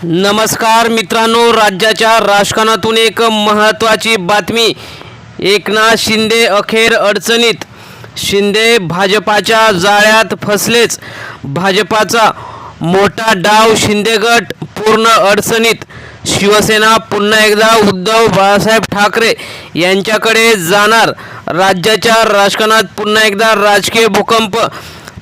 नमस्कार मित्रांनो, राज्याच्या राजकारणातून एक महत्त्वाची बातमी। एकनाथ शिंदे अखेर अडचणीत। शिंदे भाजपाच्या जाळ्यात फसलेच। भाजपाचा मोठा डाव, शिंदे गट पूर्ण अडचणीत। शिवसेना पुन्हा एकदा उद्धव बाळासाहेब ठाकरे यांच्याकडे जाणार। राज्याच्या राजकारणात पुन्हा एकदा राजकीय भूकंप।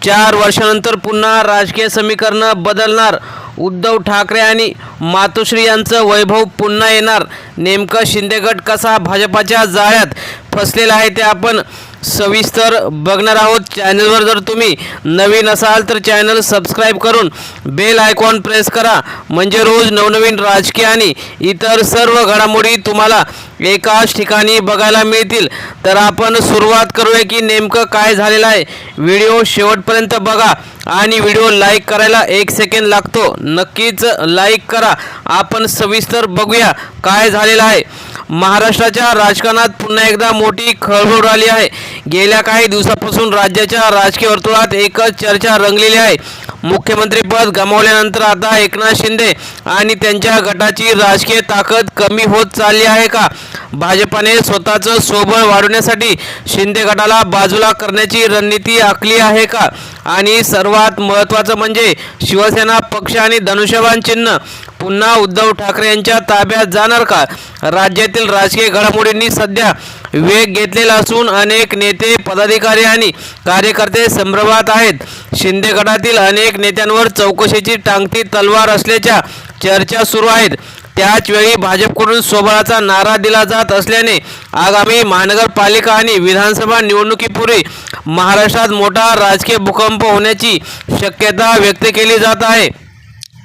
4 वर्षानंतर पुन्हा राजकीय समीकरण बदलणार। उद्धव ठाकरे आणि मातोश्री यांचं वैभव पुन्हा येणार। नेमकं शिंदे गट कसा भाजपाच्या जाळ्यात फसलेला आहे ते आपण सविस्तर बघणार आहोत। चॅनलवर जर तुम्ही नवीन असाल तर चॅनल सबस्क्राईब करून बेल आयकॉन प्रेस करा, म्हणजे रोज नवनवीन राजकीय आणि इतर सर्व घडामोडी तुम्हाला एकाच ठिकाणी बघायला मिळतील। तर आपण सुरुवात करूया की नेमकं काय झालेलं आहे। व्हिडिओ शेवटपर्यंत बघा आणि व्हिडिओ लाईक करायला 1 सेकंद लागतो, नक्कीच लाईक करा। आपण सविस्तर बघूया काय झालेलं आहे। महाराष्ट्राच्या राजकारणात पुन्हा एकदा मोठी खळबळ उडाली आहे। गेल्या काही दिवसापासून राज्याच्या राजकीय वर्तुळात एकच चर्चा रंगलेली आहे। मुख्यमंत्रीपद गमावल्यानंतर आता एकनाथ शिंदे आणि त्यांच्या गटाची राजकीय ताकद कमी होत चालली आहे का? भाजपाने स्वतःचं स्वबळ वाढवण्यासाठी शिंदे गटाला बाजूला करण्याची रणनीती आखली आहे का? आणि सर्वात महत्त्वाचं म्हणजे शिवसेना पक्ष आणि धनुष्यबाण चिन्ह पुन्हा उद्धव ठाकरे यांच्या ताब्यात जाणार का? राज्यातील राजकीय घडामोडींनी सध्या वेग घेतलेला असून अनेक नेते, पदाधिकारी आणि कार्यकर्ते संभ्रमात आहेत। शिंदे गटातील अनेक नेत्यांवर चौकशीची टांगती तलवार असल्याच्या चर्चा सुरू आहेत। त्याचवेळी भाजपकडून स्वबळाचा नारा दिला जात असल्याने आगामी महानगरपालिका आणि विधानसभा निवडणुकीपूर्वी महाराष्ट्रात मोठा राजकीय भूकंप होण्याची शक्यता व्यक्त केली जात आहे।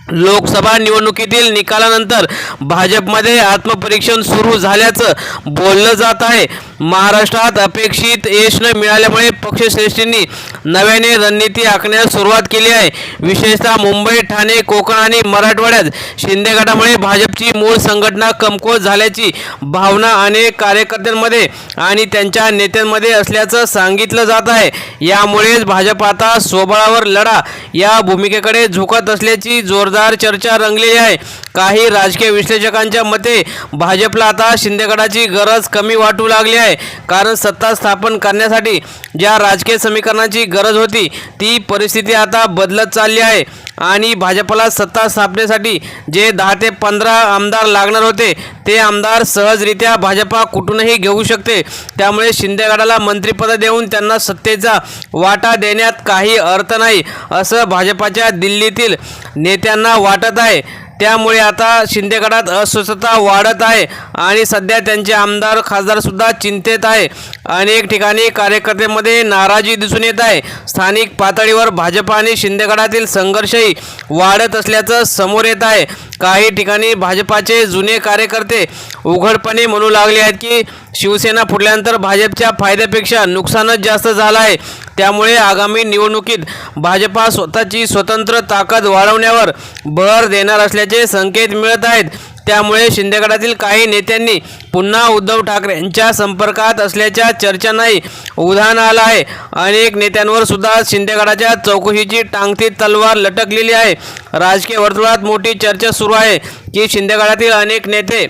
लोकसभा निवडणुकीतील निकालानंतर भाजपमध्ये आत्मपरीक्षण सुरू झाल्याचं बोललं जात आहे। महाराष्ट्रात अपेक्षित यश न मिळाल्यामुळे पक्षश्रेष्ठींनी नव्याने रणनीती आखण्यास सुरुवात केली आहे। विशेषतः मुंबई, ठाणे, कोकण आणि मराठवाड्यात शिंदे गटामुळे भाजपची मूळ संघटना कमकुवत झाल्याची भावना अनेक कार्यकर्त्यांमध्ये आणि त्यांच्या नेत्यांमध्ये असल्याचं सांगितलं जात आहे। यामुळेच भाजप आता स्वबळावर लढा या भूमिकेकडे झुकत असल्याची जोरदार चर्चा रंगलेली आहे। काही राजकीय विश्लेषकांच्या मते भाजपला आता शिंदे गटाची गरज कमी वाटू लागली आहे, कारण सत्ता स्थापन करण्यासाठी ज्या राजकीय समीकरणाची गरज होती ती परिस्थिती आता बदलत चालली आहे आणि भाजपला सत्ता स्थापनेसाठी जे 10 ते 15 आमदार लागणार होते ते आमदार सहजरित्या भाजपा कुठूनही घेऊ शकते। त्यामुळे शिंदे गटाला मंत्रिपद देऊन त्यांना सत्तेचा वाटा देण्यात काही अर्थ नाही असं भाजपाच्या दिल्लीतील नेत्यांना वाटत आहे। त्यामुळे आता शिंदे गटात अस्वस्थता वाढत आहे आणि सध्या त्यांचे आमदार, खासदार सुद्धा चिंतेत आहे। अनेक ठिकाणी कार्यकर्त्यांमध्ये नाराजी दिसून येत आहे। स्थानिक पातळीवर भाजप आणि शिंदे गटातील संघर्षही वाढत असल्याचं समोर येत आहे। काही ठिकाणी भाजपाचे जुने कार्यकर्ते उघडपणे म्हणू लागले आहेत की शिवसेना फुटल्यानंतर भाजपच्या फायद्यापेक्षा नुकसानच जास्त झालं आहे। त्यामुळे आगामी निवडणुकीत भाजपा स्वतःची स्वतंत्र ताकद वाढवण्यावर भर देणार असल्याचे संकेत मिळत आहेत। त्यामुळे शिंदे गटातील काही नेत्यांनी पुन्हा उद्धव ठाकरे यांच्या संपर्कात असल्याच्या चर्चांनाही उधाण आलं आहे। अनेक नेत्यांवर सुद्धा शिंदे गटाच्या चौकशीची टांगती तलवार लटकलेली आहे। राजकीय वर्तुळात मोठी चर्चा सुरू आहे की शिंदे गटातील अनेक नेते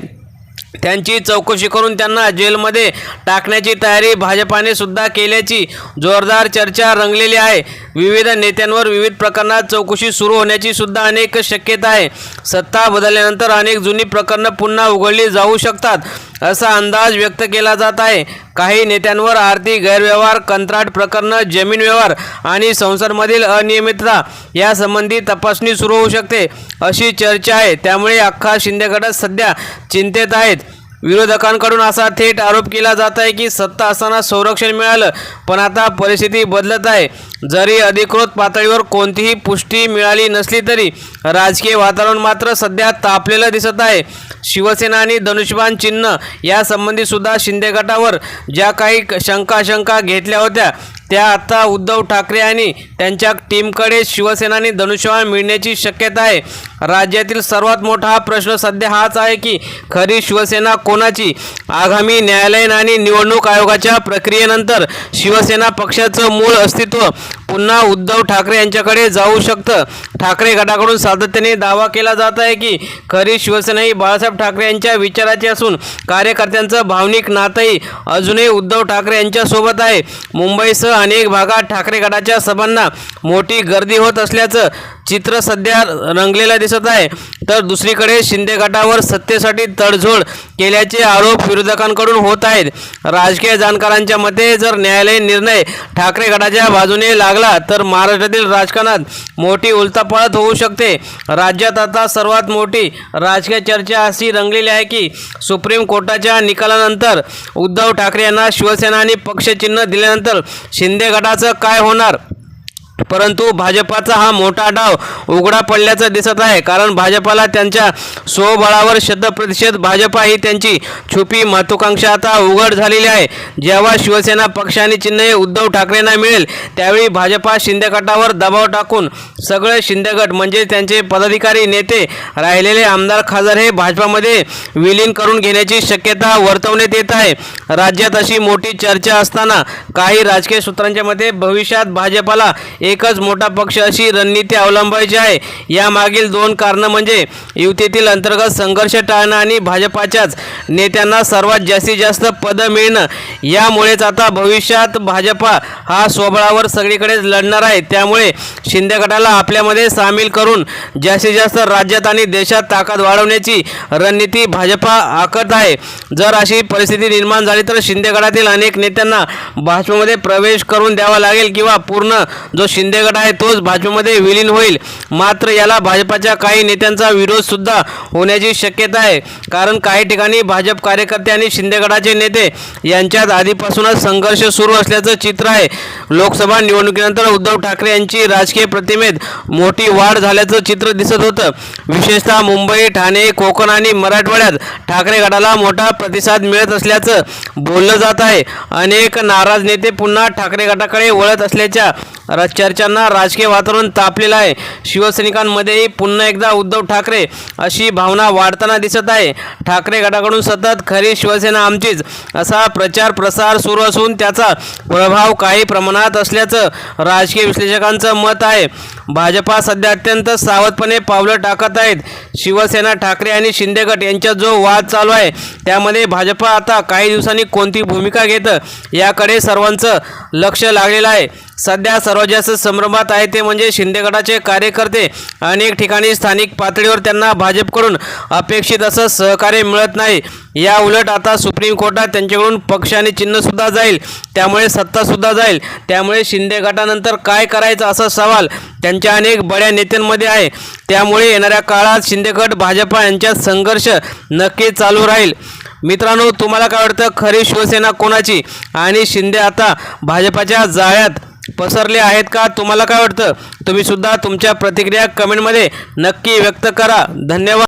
त्यांची चौकशी करून त्यांना जेलमध्ये टाकण्याची तयारी भाजपाने सुद्धा केल्याची जोरदार चर्चा रंगलेली आहे। विविध नेत्यांवर विविध प्रकरणात चौकशी सुरू होण्याची सुद्धा अनेक शक्यता आहे। सत्ता बदलल्यानंतर अनेक जुनी प्रकरणं पुन्हा उघडली जाऊ शकतात असा अंदाज व्यक्त केला जात आहे। काही नेत्यांवर आर्थिक गैरव्यवहार, कंत्राट प्रकरणं, जमीन व्यवहार आणि संसदमधील अनियमितता यासंबंधी तपासणी सुरू होऊ शकते अशी चर्चा आहे। त्यामुळे अख्खा शिंदे गट सध्या चिंतेत आहेत। विरोधकांकडून असा थेट आरोप केला जात आहे की सत्ता असताना संरक्षण मिळालं, पण आता परिस्थिती बदलत आहे। जरी अधिकृत पातळीवर कोणतीही पुष्टी मिळाली नसली तरी राजकीय वातावरण मात्र सध्या तापलेलं दिसत आहे। शिवसेना आणि धनुष्यबाण चिन्ह यासंबंधी सुद्धा शिंदे गटावर ज्या काही शंका घेतल्या होत्या त्या आता उद्धव ठाकरे आणि त्यांच्या टीमकडे शिवसेना आणि धनुष्यबाण मिळण्याची शक्यता आहे. राज्यातील सर्वात मोठा प्रश्न सध्या हाच आहे की खरी शिवसेना कोणाची. आगामी न्यायालयीन आणि निवडणूक आयोगाच्या प्रक्रियेनंतर शिवसेना पक्षाचं मूळ अस्तित्व पुन्हा उद्धव ठाकरे यांच्याकडे जाऊ शकतं. ठाकरे गटाकडून सातत्याने दावा केला जात आहे की खरी शिवसेना ही बाळासाहेब ठाकरे यांच्या विचाराची असून कार्यकर्त्यांचं भावनिक नातंही अजूनही उद्धव ठाकरे यांच्यासोबत आहे. मुंबईसह अनेक भागात ठाकरे गटाच्या सभांना मोठी गर्दी होत असल्याचं चित्र सध्या रंगलेलं दिसत आहे. तर दुसरीकडे शिंदे गटावर सत्तेसाठी तडजोड केल्याचे आरोप विरोधकांकडून होत आहेत. राजकीय जाणकारांच्या मते जर न्यायालयीन निर्णय ठाकरे गटाच्या बाजूने लागला तर महाराष्ट्रातील राजकारणात मोठी उलथापालथ होऊ शकते. राज्यात आता सर्वात मोठी राजकीय चर्चा अशी रंगलेली आहे की सुप्रीम कोर्टाच्या निकालानंतर उद्धव ठाकरे यांना शिवसेना आणि पक्षचिन्ह दिल्यानंतर शिंदे गटाचं काय होणार. परंतु भाजपाचा हा मोठा डाव उघडा पडल्याचं दिसत आहे. कारण भाजपाला त्यांच्या स्वबळावर शतप्रतिशत भाजपा ही त्यांची छुपी महत्त्वाकांक्षा आता उघड झालेली आहे. जेव्हा शिवसेना पक्ष आणि चिन्ह हे उद्धव ठाकरेंना मिळेल त्यावेळी भाजपा शिंदे गटावर दबाव टाकून सगळे शिंदे गट म्हणजे त्यांचे पदाधिकारी नेते राहिलेले आमदार खासदार हे भाजपामध्ये विलीन करून घेण्याची शक्यता वर्तवण्यात येत आहे. राज्यात अशी मोठी चर्चा असताना काही राजकीय सूत्रांच्या मते भविष्यात भाजपाला एकच मोठा पक्ष अशी रणनीती अवलंबायची आहे. यामागील दोन कारणं म्हणजे युतीतील अंतर्गत संघर्ष टाळणं आणि भाजपाच्याच नेत्यांना सर्वात जास्तीत जास्त पदं मिळणं. यामुळेच आता भविष्यात भाजपा हा स्वबळावर सगळीकडेच लढणार आहे. त्यामुळे शिंदे गटाला आपल्यामध्ये सामील करून जास्तीत जास्त राज्यात आणि देशात ताकद वाढवण्याची रणनीती भाजपा आखत आहे. जर अशी परिस्थिती निर्माण झाली तर शिंदे गटातील अनेक नेत्यांना भाजपमध्ये प्रवेश करून द्यावा लागेल किंवा पूर्ण जो शिंदे गट आहे तोच भाजपमध्ये विलीन होईल. मात्र याला भाजपाच्या काही नेत्यांचा विरोध सुद्धा होण्याची शक्यता आहे. कारण काही ठिकाणी भाजप कार्यकर्ते आणि शिंदे गटाचे नेते यांच्यात आधीपासूनच संघर्ष सुरू असल्याचं चित्र आहे. लोकसभा निवडणुकीनंतर उद्धव ठाकरे यांची राजकीय प्रतिमेत मोठी वाढ झाल्याचं चित्र दिसत होतं. विशेषतः मुंबई, ठाणे, कोकण आणि मराठवाड्यात ठाकरे गटाला मोठा प्रतिसाद मिळत असल्याचं बोललं जात आहे. अनेक नाराज नेते पुन्हा ठाकरे गटाकडे वळत असल्याच्या चर्चांना राजकीय वातावरण तापलेलं आहे. शिवसैनिकांमध्येही पुन्हा एकदा उद्धव ठाकरे अशी भावना वाढताना दिसत आहे. ठाकरे गटाकडून सतत खरी शिवसेना आमचीच असा प्रचार प्रसार सुरू असून त्याचा प्रभाव काही प्रमाणात असल्याचं राजकीय विश्लेषकांचं मत आहे. भाजपा सध्या अत्यंत सावधपणे पावलं टाकत आहेत. शिवसेना, ठाकरे आणि शिंदे गट यांच्यात जो वाद चालू आहे त्यामध्ये भाजपा आता काही दिवसांनी कोणती भूमिका घेतं याकडे सर्वांचं लक्ष लागलेलं आहे. सध्या सर्वात जास्त संभ्रमात आहे ते म्हणजे शिंदे गटाचे कार्यकर्ते. अनेक ठिकाणी स्थानिक पातळीवर त्यांना भाजपकडून अपेक्षित असं सहकार्य मिळत नाही. या उलट आता सुप्रीम कोर्टात त्यांच्याकडून पक्ष आणि चिन्हसुद्धा जाईल, त्यामुळे सत्तासुद्धा जाईल. त्यामुळे शिंदे गटानंतर काय करायचं असा सवाल त्यांच्या अनेक बड्या नेत्यांमध्ये आहे. त्यामुळे येणाऱ्या काळात शिंदे गट भाजपा यांच्यात संघर्ष नक्कीच चालू राहील. मित्रांनो, तुम्हाला काय वाटतं, खरी शिवसेना कोणाची आणि शिंदे आता भाजपाच्या जाळ्यात पसरले आहेत का? तुम्हाला काय वाटतं? तुम्ही सुद्धा तुमच्या प्रतिक्रिया कमेंटमध्ये नक्की व्यक्त करा. धन्यवाद.